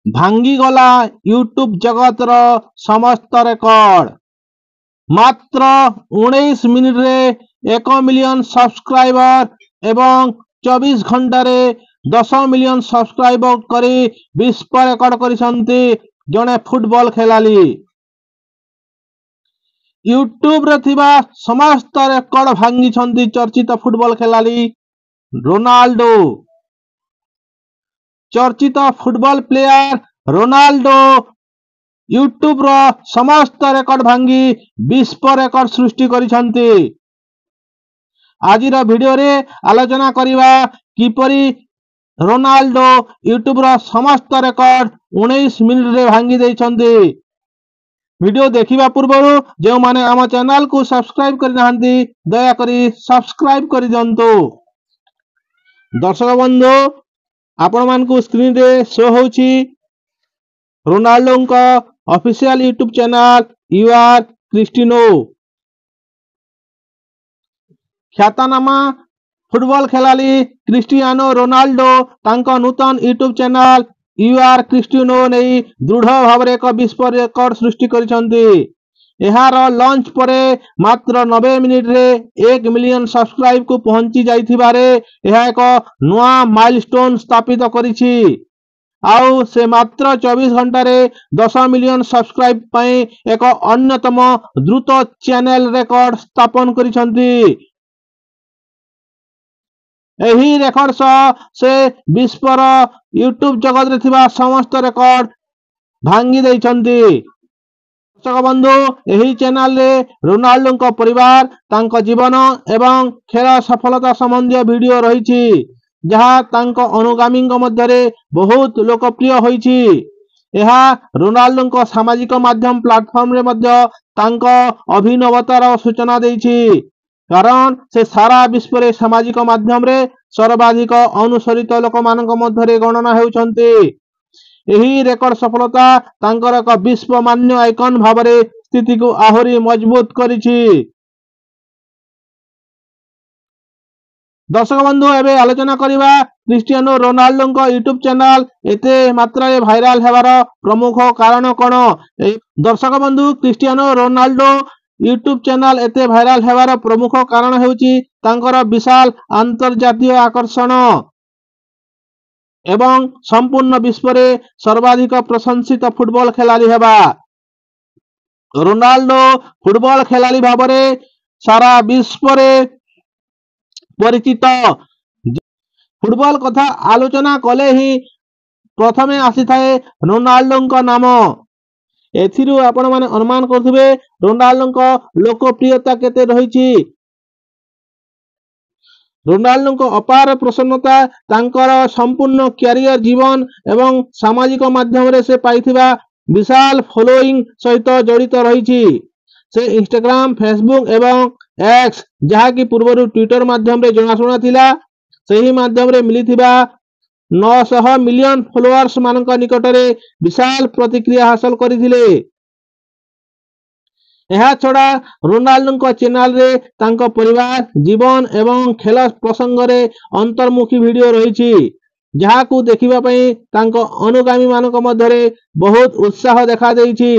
ଭାଙ୍ଗିଗଲା ୟୁଟ୍ୟୁବ ଜଗତର ସମସ୍ତ ରେକର୍ଡ। ମାତ୍ର 19 ମିନିଟରେ 1 ମିଲିୟନ ସବସ୍କ୍ରାଇବର ଏବଂ 24 ଘଣ୍ଟାରେ 10 ମିଲିୟନ ସବସ୍କ୍ରାଇବର କରି ବିଶ୍ୱ ରେକର୍ଡ କରିଛନ୍ତି ଜଣେ ଫୁଟବଲ ଖେଳାଳି। ୟୁଟ୍ୟୁବରେ ଥିବା ସମସ୍ତ ରେକର୍ଡ ଭାଙ୍ଗିଛନ୍ତି ଚର୍ଚ୍ଚିତ ଫୁଟବଲ ଖେଳାଳି ରୋନାଲ୍ଡୋ। ଚର୍ଚ୍ଚିତ ଫୁଟବଲ ପ୍ଲେୟାର ରୋନାଲ୍ଡୋ ୟୁଟ୍ୟୁବର ସମସ୍ତ ରେକର୍ଡ ଭାଙ୍ଗି ବିଶ୍ୱ ରେକର୍ଡ ସୃଷ୍ଟି କରିଛନ୍ତି। ଆଜିର ଭିଡିଓରେ ଆଲୋଚନା କରିବା କିପରି ରୋନାଲ୍ଡୋ ୟୁଟ୍ୟୁବର ସମସ୍ତ ରେକର୍ଡ 19 ମିନିଟରେ ଭାଙ୍ଗି ଦେଇଛନ୍ତି। ଭିଡିଓ ଦେଖିବା ପୂର୍ବରୁ ଯେଉଁମାନେ ଆମ ଚ୍ୟାନେଲକୁ ସବସ୍କ୍ରାଇବ କରିନାହାନ୍ତି ଦୟାକରି ସବସ୍କ୍ରାଇବ କରିଦିଅନ୍ତୁ। ଦର୍ଶକ ବନ୍ଧୁ, ଆପଣମାନଙ୍କୁ ସ୍କ୍ରିନରେ ଶୋ ହେଉଛି ରୋନାଲ୍ଡୋଙ୍କ official YouTube channel U R Cristiano. ଖ୍ୟାତନାମା ଫୁଟବଲ ଖେଳାଳି କ୍ରିଷ୍ଟିଆନୋ ରୋନାଲ୍ଡୋ ତାଙ୍କ ନୂତନ ୟୁଟ୍ୟୁବ ଚ୍ୟାନେଲ ୟୁଆର କ୍ରିଷ୍ଟିଆନୋ ନେଇ ଦୃଢ ଭାବରେ ଏକ ବିଶ୍ୱ ରେକର୍ଡ ସୃଷ୍ଟି କରିଛନ୍ତି। ଏହାର ଲଞ୍ଚ ପରେ ମାତ୍ର 90 ମିନିଟରେ 1 ମିଲିୟନ ସବସ୍କ୍ରାଇବକୁ ପହଞ୍ଚି ଯାଇଥିବାରେ ଏହା ଏକ ନୂଆ ମାଇଲଷ୍ଟୋନ ସ୍ଥାପିତ କରିଛି। ଆଉ ସେ ମାତ୍ର 24 ଘଣ୍ଟାରେ 10 ମିଲିୟନ ସବସ୍କ୍ରାଇବ ପାଇଁ ଏକ ଅନ୍ୟତମ ଦ୍ରୁତ ଚ୍ୟାନେଲ ରେକର୍ଡ ସ୍ଥାପନ କରିଛନ୍ତି। ଏହି ରେକର୍ଡ ସହ ସେ ବିଶ୍ୱର ୟୁଟ୍ୟୁବ ଜଗତରେ ଥିବା ସମସ୍ତ ରେକର୍ଡ ଭାଙ୍ଗି ଦେଇଛନ୍ତି। ଦର୍ଶକ ବନ୍ଧୁ, ଏହି ଚ୍ୟାନେଲରେ ରୋନାଲ୍ଡୋଙ୍କ ପରିବାର, ତାଙ୍କ ଜୀବନ ଏବଂ ଖେଳ ସଫଳତା ସମ୍ବନ୍ଧୀୟ ଭିଡିଓ ରହିଛି, ଯାହା ତାଙ୍କ ଅନୁଗାମୀଙ୍କ ମଧ୍ୟରେ ବହୁତ ଲୋକପ୍ରିୟ ହୋଇଛି। ଏହା ରୋନାଲ୍ଡୋଙ୍କ ସାମାଜିକ ମାଧ୍ୟମ ପ୍ଲାଟଫର୍ମରେ ମଧ୍ୟ ତାଙ୍କ ଅଭିନବତାର ସୂଚନା ଦେଇଛି, କାରଣ ସେ ସାରା ବିଶ୍ୱରେ ସାମାଜିକ ମାଧ୍ୟମରେ ସର୍ବାଧିକ ଅନୁସରିତ ଲୋକମାନଙ୍କ ମଧ୍ୟରେ ଗଣନା ହେଉଛନ୍ତି। ଏହି ରେକର୍ଡ ସଫଳତା ତାଙ୍କର ଏକ ବିଶ୍ୱ ମାନ୍ୟ ଆଇକନ ଭାବରେ ସ୍ଥିତିକୁ ଆହୁରି ମଜବୁତ କରିଛି। ଦର୍ଶକ ବନ୍ଧୁ, ଏବେ ଆଲୋଚନା କରିବା କ୍ରିଷ୍ଟିଆନୋ ରୋନାଲ୍ଡୋଙ୍କ ୟୁଟ୍ୟୁବ ଚ୍ୟାନେଲ ଏତେ ମାତ୍ରାରେ ଭାଇରାଲ ହେବାର ପ୍ରମୁଖ କାରଣ କ'ଣ? ଦର୍ଶକ ବନ୍ଧୁ, କ୍ରିଷ୍ଟିଆନୋ ରୋନାଲ୍ଡୋ ୟୁଟ୍ୟୁବ ଚ୍ୟାନେଲ ଏତେ ଭାଇରାଲ ହେବାର ପ୍ରମୁଖ କାରଣ ହେଉଛି ତାଙ୍କର ବିଶାଳ ଆନ୍ତର୍ଜାତୀୟ ଆକର୍ଷଣ ଏବଂ ସମ୍ପୂର୍ଣ୍ଣ ବିଶ୍ୱରେ ସର୍ବାଧିକ ପ୍ରଶଂସିତ ଫୁଟବଲ ଖେଳାଳି ହେବା। ରୋନାଲ୍ଡୋ ଫୁଟବଲ ଖେଳାଳି ଭାବରେ ସାରା ବିଶ୍ୱରେ ପରିଚିତ। ଫୁଟବଲ କଥା ଆଲୋଚନା କଲେ ହିଁ ପ୍ରଥମେ ଆସିଥାଏ ରୋନାଲ୍ଡୋଙ୍କ ନାମ। ଏଥିରୁ ଆପଣମାନେ ଅନୁମାନ କରୁଥିବେ ରୋନାଲ୍ଡୋଙ୍କ ଲୋକପ୍ରିୟତା କେତେ ରହିଛି। ରୋନାଲ୍ଡୋଙ୍କ ଅପାର ପ୍ରସନ୍ନତା ତାଙ୍କର ସମ୍ପୂର୍ଣ୍ଣ କ୍ୟାରିୟର, ଜୀବନ ଏବଂ ସାମାଜିକ ମାଧ୍ୟମରେ ସେ ପାଇଥିବା ବିଶାଳ ଫଲୋଇଂ ସହିତ ଜଡ଼ିତ ରହିଛି। ସେ ଇନଷ୍ଟାଗ୍ରାମ, ଫେସବୁକ୍ ଏବଂ ଏକ୍ସ, ଯାହାକି ପୂର୍ବରୁ ଟ୍ୱିଟର ମାଧ୍ୟମରେ ଜଣାଶୁଣା ଥିଲା, ସେହି ମାଧ୍ୟମରେ ମିଳିଥିବା 900 ମିଲିୟନ ଫଲୋଅର୍ସ ମାନଙ୍କ ନିକଟରେ ବିଶାଳ ପ୍ରତିକ୍ରିୟା ହାସଲ କରିଥିଲେ। ଏହାଛଡା ରୋନାଲ୍ଡୋଙ୍କ ଚ୍ୟାନେଲରେ ତାଙ୍କ ପରିବାର, ଜୀବନ ଏବଂ ଖେଳ ପ୍ରସଙ୍ଗରେ ଅନ୍ତର୍ମୁଖୀ ଭିଡିଓ ରହିଛି, ଯାହାକୁ ଦେଖିବା ପାଇଁ ତାଙ୍କ ଅନୁଗାମୀମାନଙ୍କ ମଧ୍ୟରେ ବହୁତ ଉତ୍ସାହ ଦେଖାଦେଇଛି।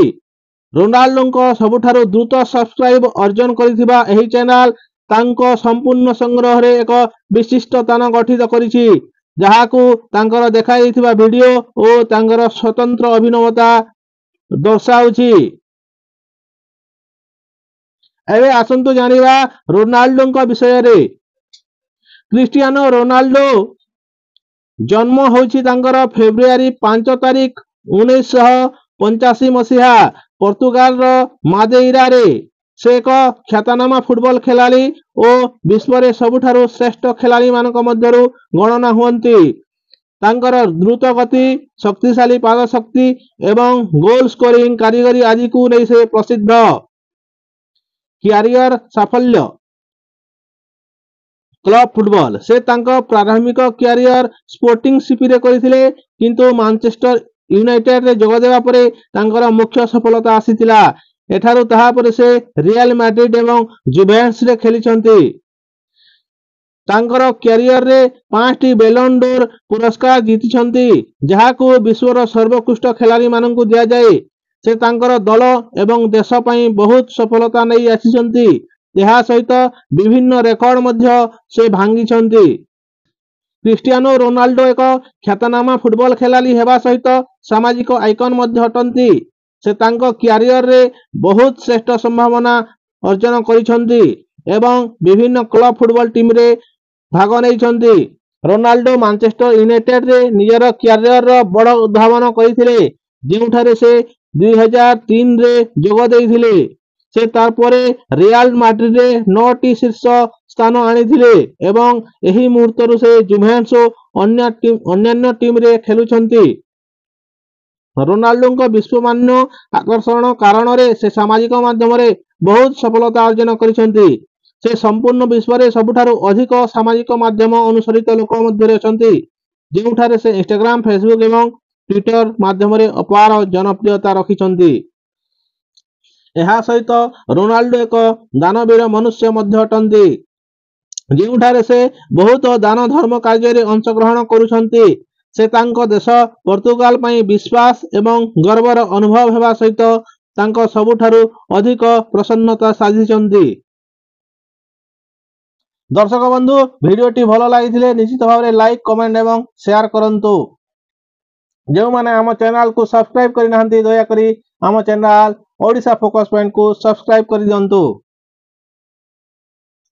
ରୋନାଲ୍ଡୋଙ୍କ ସବୁଠାରୁ ଦ୍ରୁତ ସବସ୍କ୍ରାଇବ ଅର୍ଜନ କରିଥିବା ଏହି ଚ୍ୟାନେଲ ତାଙ୍କ ସମ୍ପୂର୍ଣ୍ଣ ସଂଗ୍ରହରେ ଏକ ବିଶିଷ୍ଟ ସ୍ଥାନ ଗଠିତ କରିଛି, ଯାହାକୁ ତାଙ୍କର ଦେଖାଯାଇଥିବା ଭିଡିଓ ଓ ତାଙ୍କର ସ୍ୱତନ୍ତ୍ର ଅଭିନବତା ଦର୍ଶାଉଛି। ଏବେ ଆସନ୍ତୁ ଜାଣିବା ରୋନାଲ୍ଡୋଙ୍କ ବିଷୟରେ। କ୍ରିଷ୍ଟିଆନୋ ରୋନାଲ୍ଡୋ ଜନ୍ମ ହୋଇଛି ତାଙ୍କର ଫେବୃଆରୀ 5 ତାରିଖ 1985 ମସିହା ପର୍ତ୍ତୁଗାଲର ମାଦେଇରାରେ। ସେ ଏକ ଖ୍ୟାତନାମା ଫୁଟବଲ ଖେଳାଳି ଓ ବିଶ୍ୱରେ ସବୁଠାରୁ ଶ୍ରେଷ୍ଠ ଖେଳାଳିମାନଙ୍କ ମଧ୍ୟରୁ ଗଣନା ହୁଅନ୍ତି। ତାଙ୍କର ଦ୍ରୁତ ଗତି, ଶକ୍ତିଶାଳୀ ପାଦଶକ୍ତି ଏବଂ ଗୋଲ ସ୍କୋରିଂ କାରିଗରୀ ଆଦିକୁ ନେଇ ସେ ପ୍ରସିଦ୍ଧ। କ୍ୟାରିୟର ସାଫଲ୍ୟ। Club football. ସେ ତାଙ୍କ ପ୍ରାରମ୍ଭିକ କ୍ୟାରିୟର ସ୍ପୋର୍ଟିଂ ସିପିରେ କରିଥିଲେ, କିନ୍ତୁ ମାଞ୍ଚେଷ୍ଟର ୟୁନାଇଟେଡରେ ଯୋଗଦେବା ପରେ ତାଙ୍କର ମୁଖ୍ୟ ସଫଳତା ଆସିଥିଲା। ଏଠାରୁ ତାହାପରେ ସେ ରିଆଲ ମାଡ୍ରିଡ୍ ଏବଂ ଜୁଭେଣ୍ଟସରେ ଖେଳିଛନ୍ତି। ତାଙ୍କର କ୍ୟାରିୟରରେ 5ଟି ବେଲନ୍ ଡୋର୍ ପୁରସ୍କାର ଜିତିଛନ୍ତି, ଯାହାକୁ ବିଶ୍ୱର ସର୍ବୋତ୍କୃଷ୍ଟ ଖେଳାଳିମାନଙ୍କୁ ଦିଆଯାଏ। ସେ ତାଙ୍କର ଦଳ ଏବଂ ଦେଶ ପାଇଁ ବହୁତ ସଫଳତା ନେଇ ଆସିଛନ୍ତି। ଏହା ସହିତ ବିଭିନ୍ନ ରେକର୍ଡ ମଧ୍ୟ ସେ ଭାଙ୍ଗିଛନ୍ତି। କ୍ରିଷ୍ଟିଆନୋ ରୋନାଲ୍ଡୋ ଏକ ଖ୍ୟାତନାମା ଫୁଟବଲ ଖେଳାଳି ହେବା ସହିତ ସାମାଜିକ ଆଇକନ୍ ମଧ୍ୟ ଅଟନ୍ତି। ସେ ତାଙ୍କ କ୍ୟାରିୟରରେ ବହୁତ ଶ୍ରେଷ୍ଠ ସମ୍ଭାବନା ଅର୍ଜନ କରିଛନ୍ତି ଏବଂ ବିଭିନ୍ନ କ୍ଲବ ଫୁଟବଲ ଟିମ୍ରେ ଭାଗ ନେଇଛନ୍ତି। ରୋନାଲ୍ଡୋ ମାଞ୍ଚେଷ୍ଟର ୟୁନାଇଟେଡରେ ନିଜର କ୍ୟାରିୟରର ବଡ଼ ଉଦ୍ଭାବନ କରିଥିଲେ, ଯେଉଁଠାରେ ସେ 2003ରେ ଯୋଗ ଦେଇଥିଲେ। ସେ ତାପରେ ରିଆଲ ମାଡ୍ରିଡରେ 9ଟି ଶୀର୍ଷ ସ୍ଥାନ ଆଣିଥିଲେ ଏବଂ ଏହି ମୁହୂର୍ତ୍ତରୁ ସେ ଜୁଭେଣ୍ଟସ ଓ ଅନ୍ୟାନ୍ୟ ଟିମ୍ରେ ଖେଳୁଛନ୍ତି। ରୋନାଲ୍ଡୋଙ୍କ ବିଶ୍ୱମାନ୍ୟ ଆକର୍ଷଣ କାରଣରେ ସେ ସାମାଜିକ ମାଧ୍ୟମରେ ବହୁତ ସଫଳତା ଅର୍ଜନ କରିଛନ୍ତି। ସେ ସମ୍ପୂର୍ଣ୍ଣ ବିଶ୍ୱରେ ସବୁଠାରୁ ଅଧିକ ସାମାଜିକ ମାଧ୍ୟମ ଅନୁସରିତ ଲୋକ ମଧ୍ୟରେ ଅଛନ୍ତି, ଯେଉଁଠାରେ ସେ ଇନଷ୍ଟାଗ୍ରାମ, ଫେସବୁକ୍ ଏବଂ ଟ୍ୱିଟର ମାଧ୍ୟମରେ ଅପାର ଜନପ୍ରିୟତା ରଖିଛନ୍ତି। ଏହା ସହିତ ରୋନାଲ୍ଡୋ ଏକ ଦାନବୀର ମନୁଷ୍ୟ ମଧ୍ୟ ଅଟନ୍ତି, ଯେଉଁଠାରେ ସେ ବହୁତ ଦାନ ଧର୍ମ କାର୍ଯ୍ୟରେ ଅଂଶଗ୍ରହଣ କରୁଛନ୍ତି। ସେ ତାଙ୍କ ଦେଶ ପର୍ତ୍ତୁଗାଲ ପାଇଁ ବିଶ୍ୱାସ ଏବଂ ଗର୍ବର ଅନୁଭବ ହେବା ସହିତ ତାଙ୍କ ସବୁଠାରୁ ଅଧିକ ପ୍ରସନ୍ନତା ସାଧିଛନ୍ତି। ଦର୍ଶକ ବନ୍ଧୁ, ଭିଡ଼ିଓଟି ଭଲ ଲାଗିଥିଲେ ନିଶ୍ଚିତ ଭାବରେ ଲାଇକ୍, କମେଣ୍ଟ ଏବଂ ସେୟାର କରନ୍ତୁ। ଯେଉଁମାନେ ଆମ ଚ୍ୟାନେଲକୁ ସବସ୍କ୍ରାଇବ୍ କରିନାହାନ୍ତି, ଦୟାକରି ଆମ ଚ୍ୟାନେଲ ଓଡ଼ିଶା ଫୋକସ୍ ପଏଣ୍ଟକୁ ସବସ୍କ୍ରାଇବ୍ କରିଦିଅନ୍ତୁ।